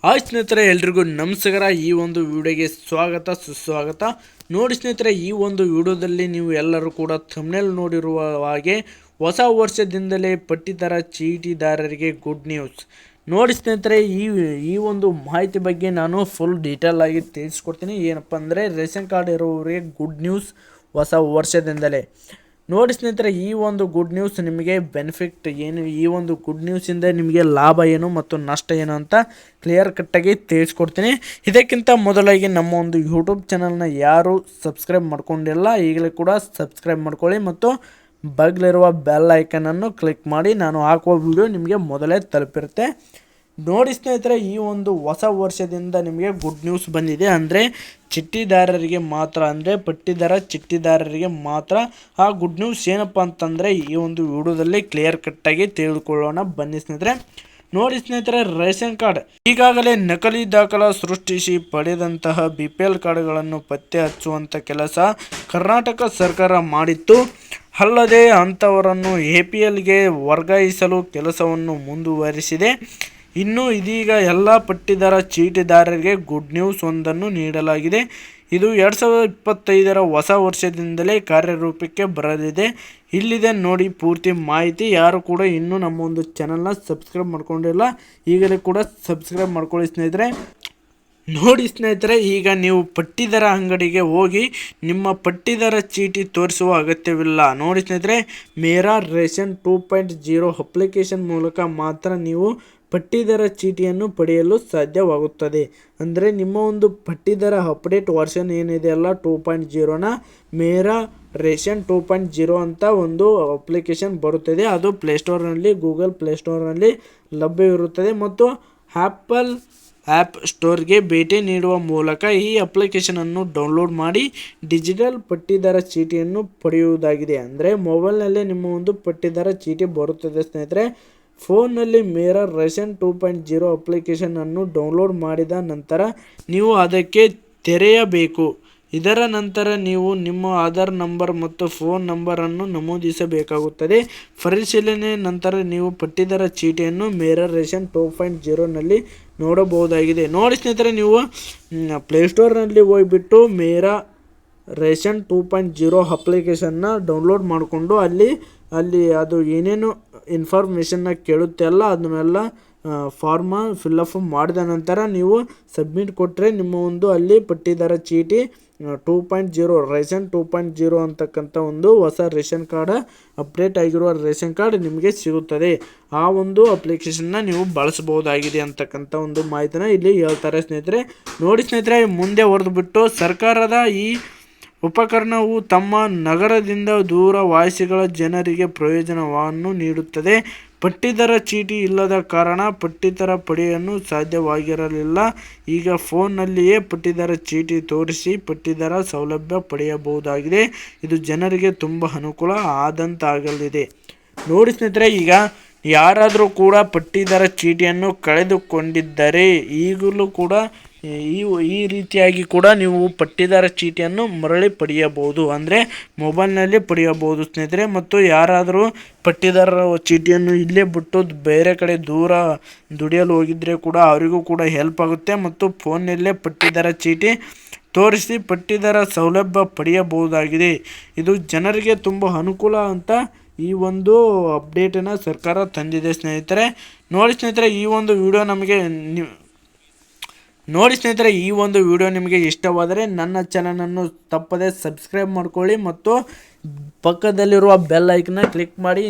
Hi ಸ್ನೇಹಿತರೆ, ಎಲ್ರಿಗೂ ನಮಸ್ಕಾರ. ಈ ಒಂದು ವಿಡಿಯೋಗೆ ಸ್ವಾಗತ ಸುಸ್ವಾಗತ. ನೋಡಿ ಸ್ನೇಹಿತರೆ, ಈ ಒಂದು ವಿಡಿಯೋದಲ್ಲಿ ನೀವು ಎಲ್ಲರೂ ಕೂಡ ಥಂಬ್ನೇಲ್ ನೋಡಿರುವ ಹಾಗೆ ಹೊಸ ವರ್ಷದಿಂದಲೇ ಪಟ್ಟಿತರ ಚೀಟಿದಾರರಿಗೆ ಗುಡ್ ನ್ಯೂಸ್. ನೋಡಿ ಸ್ನೇಹಿತರೆ, ಈ ಒಂದು ಮಾಹಿತಿ ಬಗ್ಗೆ ನಾನು ಫುಲ್ ಡೀಟೇಲ್ ಆಗಿ ತಿಳಿಸ್ಕೊಡ್ತೀನಿ. ಏನಪ್ಪ ಅಂದರೆ, ರೇಷನ್ ಕಾರ್ಡ್ ಇರುವವರಿಗೆ ಗುಡ್ ನ್ಯೂಸ್ ಹೊಸ ವರ್ಷದಿಂದಲೇ. ನೋಡಿ ಸ್ನೇಹಿತರೆ, ಈ ಒಂದು ಗುಡ್ ನ್ಯೂಸ್ ನಿಮಗೆ ಬೆನಿಫಿಟ್ ಏನು, ಈ ಒಂದು ಗುಡ್ ನ್ಯೂಸಿಂದ ನಿಮಗೆ ಲಾಭ ಏನು ಮತ್ತು ನಷ್ಟ ಏನು ಅಂತ ಕ್ಲಿಯರ್ ಕಟ್ಟಾಗಿ ತಿಳಿಸ್ಕೊಡ್ತೀನಿ. ಇದಕ್ಕಿಂತ ಮೊದಲಾಗಿ ನಮ್ಮ ಒಂದು ಯೂಟ್ಯೂಬ್ ಚಾನಲ್ನ ಯಾರು ಸಬ್ಸ್ಕ್ರೈಬ್ ಮಾಡ್ಕೊಂಡಿಲ್ಲ, ಈಗಲೇ ಕೂಡ ಸಬ್ಸ್ಕ್ರೈಬ್ ಮಾಡ್ಕೊಳ್ಳಿ ಮತ್ತು ಬಗ್ಲಿರುವ ಬೆಲ್ ಐಕನನ್ನು ಕ್ಲಿಕ್ ಮಾಡಿ. ನಾನು ಹಾಕುವ ವಿಡಿಯೋ ನಿಮಗೆ ಮೊದಲೇ ತಲುಪಿರುತ್ತೆ. ನೋಡಿ ಸ್ನೇಹಿತರೆ, ಈ ಒಂದು ಹೊಸ ವರ್ಷದಿಂದ ನಿಮಗೆ ಗುಡ್ ನ್ಯೂಸ್ ಬಂದಿದೆ. ಅಂದರೆ ಚೀಟಿದಾರರಿಗೆ ಮಾತ್ರ, ಅಂದರೆ ಪಟ್ಟಿದಾರ ಚೀಟಿದಾರರಿಗೆ ಮಾತ್ರ. ಆ ಗುಡ್ ನ್ಯೂಸ್ ಏನಪ್ಪ ಅಂತಂದರೆ ಈ ಒಂದು ವಿಡಿಯೋದಲ್ಲಿ ಕ್ಲಿಯರ್ ಕಟ್ಟಾಗಿ ತಿಳಿದುಕೊಳ್ಳೋಣ. ಬನ್ನಿ ಸ್ನೇಹಿತರೆ. ನೋಡಿ ಸ್ನೇಹಿತರೆ, ರೇಷನ್ ಕಾರ್ಡ್ ಈಗಾಗಲೇ ನಕಲಿ ದಾಖಲೆ ಸೃಷ್ಟಿಸಿ ಪಡೆದಂತಹ BPL ಕಾರ್ಡ್ಗಳನ್ನು ಪತ್ತೆ ಹಚ್ಚುವಂಥ ಕೆಲಸ ಕರ್ನಾಟಕ ಸರ್ಕಾರ ಮಾಡಿತ್ತು. ಅಲ್ಲದೆ ಅಂಥವರನ್ನು APLಗೆ ವರ್ಗಾಯಿಸಲು ಕೆಲಸವನ್ನು ಮುಂದುವರಿಸಿದೆ. ಇನ್ನು ಇದೀಗ ಎಲ್ಲ ಪಟ್ಟಿದಾರ ಚೀಟಿದಾರರಿಗೆ ಗುಡ್ ನ್ಯೂಸ್ ಒಂದನ್ನು ನೀಡಲಾಗಿದೆ. ಇದು 2025ರ ಹೊಸ ವರ್ಷದಿಂದಲೇ ಕಾರ್ಯರೂಪಕ್ಕೆ ಬರಲಿದೆ. ಇಲ್ಲಿದೆ ನೋಡಿ ಪೂರ್ತಿ ಮಾಹಿತಿ. ಯಾರು ಕೂಡ ಇನ್ನೂ ನಮ್ಮ ಒಂದು ಚಾನಲ್ನ ಸಬ್ಸ್ಕ್ರೈಬ್ ಮಾಡ್ಕೊಂಡಿಲ್ಲ, ಈಗಲೇ ಕೂಡ ಸಬ್ಸ್ಕ್ರೈಬ್ ಮಾಡ್ಕೊಳ್ಳಿ ಸ್ನೇಹಿತರೆ. ನೋಡಿ ಸ್ನೇಹಿತರೆ, ಈಗ ನೀವು ಪಟ್ಟಿದಾರ ಅಂಗಡಿಗೆ ಹೋಗಿ ನಿಮ್ಮ ಪಟ್ಟಿದಾರ ಚೀಟಿ ತೋರಿಸುವ ಅಗತ್ಯವಿಲ್ಲ. ನೋಡಿ ಸ್ನೇಹಿತರೆ, ಮೇರಾ ರೇಷನ್ 2.0 ಅಪ್ಲಿಕೇಶನ್ ಮೂಲಕ ಮಾತ್ರ ನೀವು ಪಟ್ಟಿದಾರ ಚೀಟಿಯನ್ನು ಪಡೆಯಲು ಸಾಧ್ಯವಾಗುತ್ತದೆ. ಅಂದರೆ ನಿಮ್ಮ ಒಂದು ಪಟ್ಟಿದಾರ ಅಪ್ಡೇಟ್ ವರ್ಷನ್ ಏನಿದೆಯಲ್ಲ 2.0ನ ಮೇರಾ ರೇಷನ್ 2.0 ಅಂತ ಒಂದು ಅಪ್ಲಿಕೇಶನ್ ಬರುತ್ತದೆ. ಅದು ಪ್ಲೇಸ್ಟೋರ್ನಲ್ಲಿ, ಗೂಗಲ್ ಪ್ಲೇಸ್ಟೋರ್ನಲ್ಲಿ ಲಭ್ಯವಿರುತ್ತದೆ ಮತ್ತು ಆ್ಯಪಲ್ ಆ್ಯಪ್ ಸ್ಟೋರ್ಗೆ ಭೇಟಿ ನೀಡುವ ಮೂಲಕ ಈ ಅಪ್ಲಿಕೇಶನನ್ನು ಡೌನ್ಲೋಡ್ ಮಾಡಿ ಡಿಜಿಟಲ್ ಪಟ್ಟಿದಾರ ಚೀಟಿಯನ್ನು ಪಡೆಯುವುದಾಗಿದೆ. ಅಂದರೆ ಮೊಬೈಲ್ನಲ್ಲೇ ನಿಮ್ಮ ಒಂದು ಪಟ್ಟಿದಾರ ಚೀಟಿ ಬರುತ್ತದೆ ಸ್ನೇಹಿತರೆ. ಫೋನ್ನಲ್ಲಿ ಮೇರಾ ರೇಷನ್ 2.0 ಅಪ್ಲಿಕೇಶನನ್ನು ಡೌನ್ಲೋಡ್ ಮಾಡಿದ ನಂತರ ನೀವು ಅದಕ್ಕೆ ತೆರೆಯಬೇಕು. ಇದರ ನಂತರ ನೀವು ನಿಮ್ಮ ಆಧಾರ್ ನಂಬರ್ ಮತ್ತು ಫೋನ್ ನಂಬರನ್ನು ನಮೂದಿಸಬೇಕಾಗುತ್ತದೆ. ಪರಿಶೀಲನೆ ನಂತರ ನೀವು ಪಟ್ಟಿದಾರ ಚೀಟಿಯನ್ನು ಮೇರಾ ರೇಷನ್ 2.0ನಲ್ಲಿ ನೋಡಬಹುದಾಗಿದೆ. ನೋಡಿ ಸ್ನೇಹಿತರೆ, ನೀವು ಪ್ಲೇಸ್ಟೋರ್ನಲ್ಲಿ ಹೋಗಿಬಿಟ್ಟು ಮೇರಾ ರೇಷನ್ 2.0 ಅಪ್ಲಿಕೇಶನ್ನ ಡೌನ್ಲೋಡ್ ಮಾಡಿಕೊಂಡು ಅಲ್ಲಿ ಅದು ಏನೇನು ಇನ್ಫಾರ್ಮೇಷನ್ನ ಕೇಳುತ್ತೆ ಅಲ್ಲ, ಅದನ್ನೆಲ್ಲ ಫಾರ್ಮ ಫಿಲ್ಲಪ್ ಮಾಡಿದ ನಂತರ ನೀವು ಸಬ್ಮಿಟ್ ಕೊಟ್ಟರೆ ನಿಮ್ಮ ಒಂದು ಅಲ್ಲಿ ಪಟ್ಟಿದಾರ ಚೀಟಿ 2.0 ರೇಷನ್ 2.0 ಅಂತಕ್ಕಂಥ ಒಂದು ಹೊಸ ರೇಷನ್ ಕಾರ್ಡ್, ಅಪ್ಡೇಟ್ ಆಗಿರುವ ರೇಷನ್ ಕಾರ್ಡ್ ನಿಮಗೆ ಸಿಗುತ್ತದೆ. ಆ ಒಂದು ಅಪ್ಲಿಕೇಶನ್ನ ನೀವು ಬಳಸಬಹುದಾಗಿದೆ ಅಂತಕ್ಕಂಥ ಒಂದು ಮಾಹಿತಿನ ಇಲ್ಲಿ ಹೇಳ್ತಾರೆ ಸ್ನೇಹಿತರೆ. ನೋಡಿ ಸ್ನೇಹಿತರೆ, ಮುಂದೆ ಹೊರದುಬಿಟ್ಟು ಸರ್ಕಾರದ ಈ ಉಪಕರಣವು ತಮ್ಮ ನಗರದಿಂದ ದೂರ ವಾಸಿಗಳ ಜನರಿಗೆ ಪ್ರಯೋಜನವನ್ನು ನೀಡುತ್ತದೆ. ಪಟ್ಟಿದಾರ ಚೀಟಿ ಇಲ್ಲದ ಕಾರಣ ಪಟ್ಟಿತರ ಪಡೆಯಲು ಸಾಧ್ಯವಾಗಿರಲಿಲ್ಲ. ಈಗ ಫೋನ್ನಲ್ಲಿಯೇ ಪಟ್ಟಿದಾರ ಚೀಟಿ ತೋರಿಸಿ ಪಟ್ಟಿದಾರ ಸೌಲಭ್ಯ ಪಡೆಯಬಹುದಾಗಿದೆ. ಇದು ಜನರಿಗೆ ತುಂಬ ಅನುಕೂಲ ಆದಂತಾಗಲಿದೆ. ನೋಡಿ ಸ್ನೇಹಿತರೆ, ಈಗ ಯಾರಾದರೂ ಕೂಡ ಪಟ್ಟಿದಾರ ಚೀಟಿಯನ್ನು ಕಳೆದುಕೊಂಡಿದ್ದರೆ ಈಗಲೂ ಕೂಡ ಈ ರೀತಿಯಾಗಿ ಕೂಡ ನೀವು ಪಟ್ಟಿದಾರ ಚೀಟಿಯನ್ನು ಮರಳಿ ಪಡೆಯಬಹುದು. ಅಂದರೆ ಮೊಬೈಲ್ನಲ್ಲಿ ಪಡೆಯಬಹುದು ಸ್ನೇಹಿತರೆ. ಮತ್ತು ಯಾರಾದರೂ ಪಟ್ಟಿದಾರ ಚೀಟಿಯನ್ನು ಇಲ್ಲೇ ಬಿಟ್ಟು ಬೇರೆ ಕಡೆ ದೂರ ದುಡಿಯಲು ಹೋಗಿದ್ದರೆ ಕೂಡ ಅವರಿಗೂ ಕೂಡ ಹೆಲ್ಪ್ ಆಗುತ್ತೆ. ಮತ್ತು ಫೋನ್ನಲ್ಲೇ ಪಟ್ಟಿದಾರ ಚೀಟಿ ತೋರಿಸಿ ಪಟ್ಟಿದಾರ ಸೌಲಭ್ಯ ಪಡೆಯಬಹುದಾಗಿದೆ. ಇದು ಜನರಿಗೆ ತುಂಬ ಅನುಕೂಲ ಅಂತ ಈ ಒಂದು ಅಪ್ಡೇಟನ್ನು ಸರ್ಕಾರ ತಂದಿದೆ ಸ್ನೇಹಿತರೆ. ನೋಡಿ ಸ್ನೇಹಿತರೆ, ಈ ಒಂದು ವಿಡಿಯೋ ನಿಮಗೆ ಇಷ್ಟವಾದರೆ ನನ್ನ ಚಾನಲನ್ನು ತಪ್ಪದೇ ಸಬ್ಸ್ಕ್ರೈಬ್ ಮಾಡ್ಕೊಳ್ಳಿ ಮತ್ತು ಪಕ್ಕದಲ್ಲಿರುವ ಬೆಲ್ ಐಕನ್ನ ಕ್ಲಿಕ್ ಮಾಡಿ.